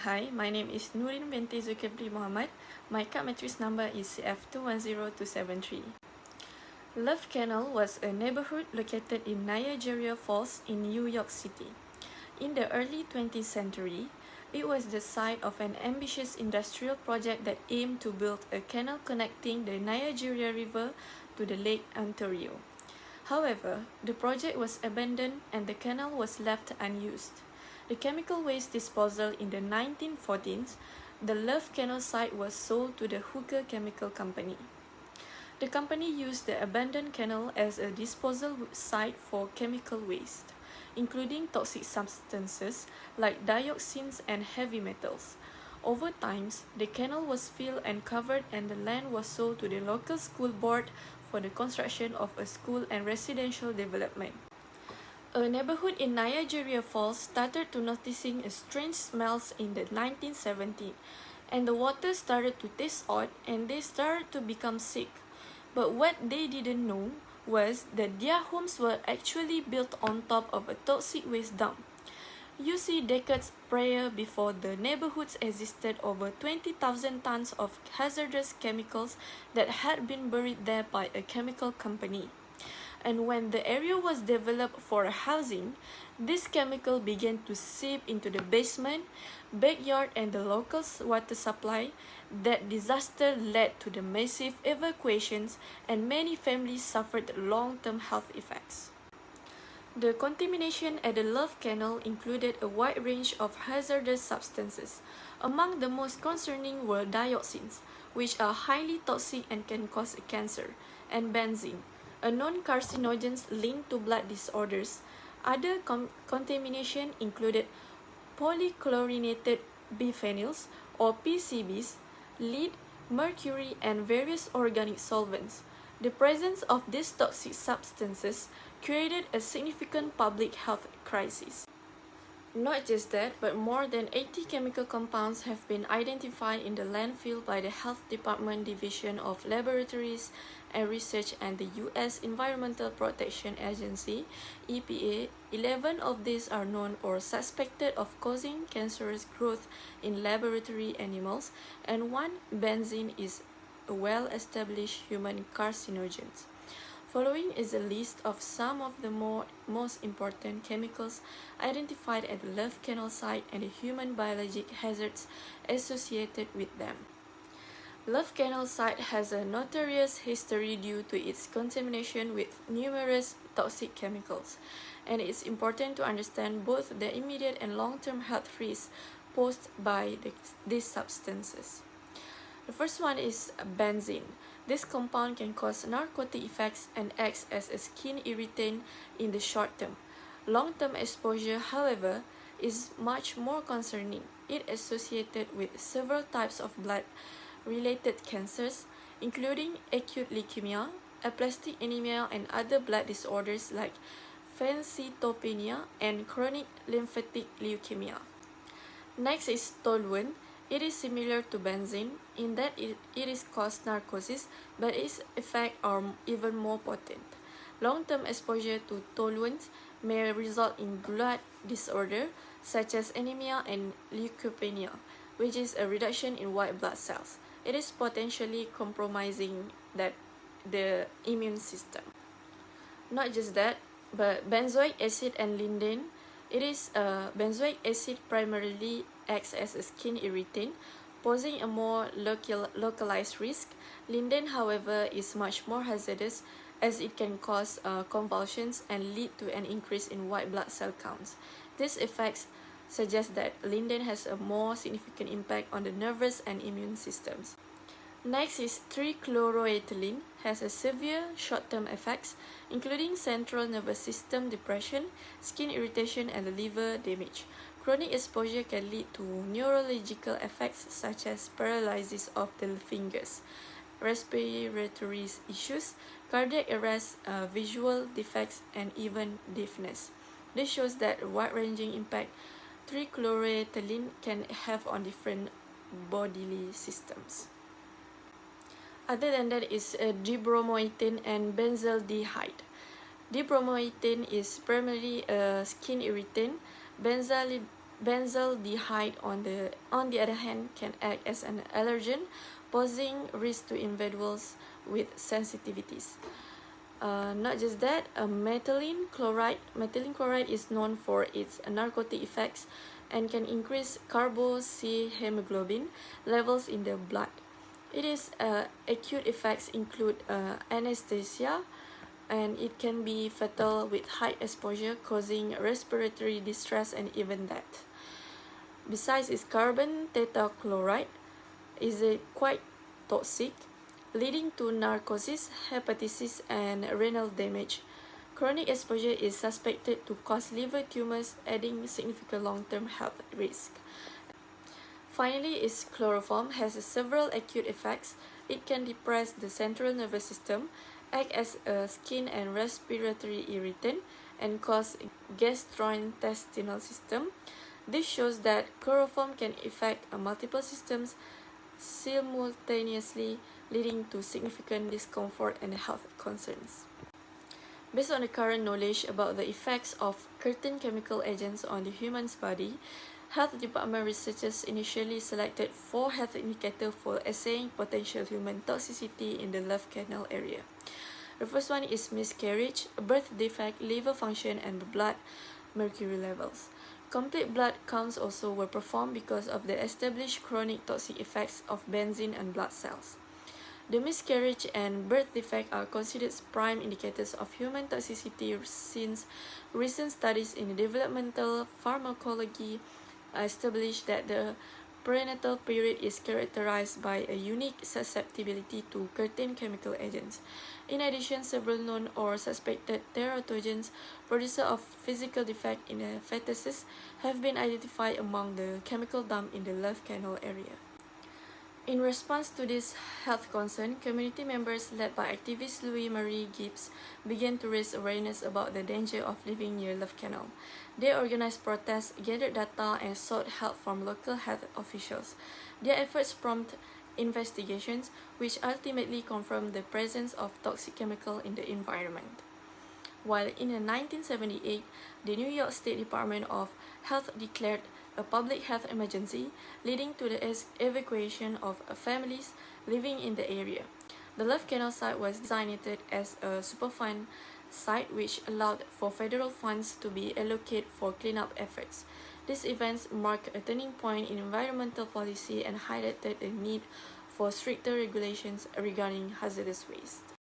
Hi, my name is Nurin binti Zulkifli Muhammad. My card matrix number is CF210273. Love Canal was a neighborhood located in Niagara Falls in New York City. In the early 20th century, it was the site of an ambitious industrial project that aimed to build a canal connecting the Niagara River to the Lake Ontario. However, the project was abandoned and the canal was left unused. The chemical waste disposal in the 1914s, the Love Canal site was sold to the Hooker Chemical Company. The company used the abandoned canal as a disposal site for chemical waste, including toxic substances like dioxins and heavy metals. Over time, the canal was filled and covered and the land was sold to the local school board for the construction of a school and residential development. A neighborhood in Niagara Falls started to noticing a strange smells in the 1970s, and the water started to taste odd and they started to become sick. But what they didn't know was that their homes were actually built on top of a toxic waste dump. You see, decades prior, before the neighborhoods existed over 20,000 tons of hazardous chemicals that had been buried there by a chemical company. And when the area was developed for housing, this chemical began to seep into the basement, backyard, and the local water supply. That disaster led to the massive evacuations, and many families suffered long-term health effects. The contamination at the Love Canal included a wide range of hazardous substances. Among the most concerning were dioxins, which are highly toxic and can cause cancer, and benzene, a known carcinogen linked to blood disorders. Other contamination included polychlorinated biphenyls or PCBs, lead, mercury, and various organic solvents. The presence of these toxic substances created a significant public health crisis. Not just that, but more than 80 chemical compounds have been identified in the landfill by the Health Department Division of Laboratories and Research and the U.S. Environmental Protection Agency, EPA. 11 of these are known or suspected of causing cancerous growth in laboratory animals, and one, benzene, is a well-established human carcinogen. Following is a list of some of the most important chemicals identified at the Love Canal site and the human biologic hazards associated with them. Love Canal site has a notorious history due to its contamination with numerous toxic chemicals, and it's important to understand both the immediate and long-term health risks posed by these substances. The first one is benzene. This compound can cause narcotic effects and acts as a skin irritant in the short term. Long-term exposure, however, is much more concerning. It is associated with several types of blood-related cancers, including acute leukemia, aplastic anemia, and other blood disorders like pancytopenia and chronic lymphatic leukemia. Next is toluene. It is similar to benzene in that it is cause narcosis, but its effects are even more potent. Long-term exposure to toluenes may result in blood disorder such as anemia and leukopenia, which is a reduction in white blood cells. It is potentially compromising the immune system. Not just that, but benzoic acid and linden. Benzoic acid primarily acts as a skin irritant, posing a more localized risk. Linden, however, is much more hazardous as it can cause convulsions and lead to an increase in white blood cell counts. These effects suggest that linden has a more significant impact on the nervous and immune systems. Next is trichloroethylene, has a severe short-term effects, including central nervous system depression, skin irritation, and liver damage. Chronic exposure can lead to neurological effects such as paralysis of the fingers, respiratory issues, cardiac arrest, visual defects, and even deafness. This shows that wide-ranging impact trichloroethylene can have on different bodily systems. Other than that is dibromoethane and benzaldehyde. Dibromoethane is primarily a skin irritant. Benzaldehyde, on the other hand, can act as an allergen, posing risk to individuals with sensitivities. Not just that, methylene chloride is known for its narcotic effects and can increase carboxyhemoglobin levels in the blood. Its acute effects include anesthesia, and it can be fatal with high exposure, causing respiratory distress and even death. Besides, its carbon tetrachloride is quite toxic, leading to narcosis, hepatitis, and renal damage. Chronic exposure is suspected to cause liver tumors, adding significant long-term health risk. Finally, its chloroform has several acute effects. It can depress the central nervous system, act as a skin and respiratory irritant, and cause gastrointestinal system. This shows that chloroform can affect multiple systems simultaneously, leading to significant discomfort and health concerns. Based on the current knowledge about the effects of certain chemical agents on the human's body, Health Department researchers initially selected 4 health indicators for assessing potential human toxicity in the left canal area. The first one is miscarriage, birth defect, liver function, and blood mercury levels. Complete blood counts also were performed because of the established chronic toxic effects of benzene on blood cells. The miscarriage and birth defect are considered prime indicators of human toxicity since recent studies in developmental pharmacology established that the prenatal period is characterized by a unique susceptibility to certain chemical agents. In addition, several known or suspected teratogens, producers of physical defect in the fetuses, have been identified among the chemical dump in the left canal area. In response to this health concern, community members led by activist Louis-Marie Gibbs began to raise awareness about the danger of living near Love Canal. They organized protests, gathered data, and sought help from local health officials. Their efforts prompted investigations, which ultimately confirmed the presence of toxic chemicals in the environment. While in 1978, the New York State Department of Health declared a public health emergency, leading to the evacuation of families living in the area. The Love Canal site was designated as a Superfund site, which allowed for federal funds to be allocated for cleanup efforts. These events marked a turning point in environmental policy and highlighted the need for stricter regulations regarding hazardous waste.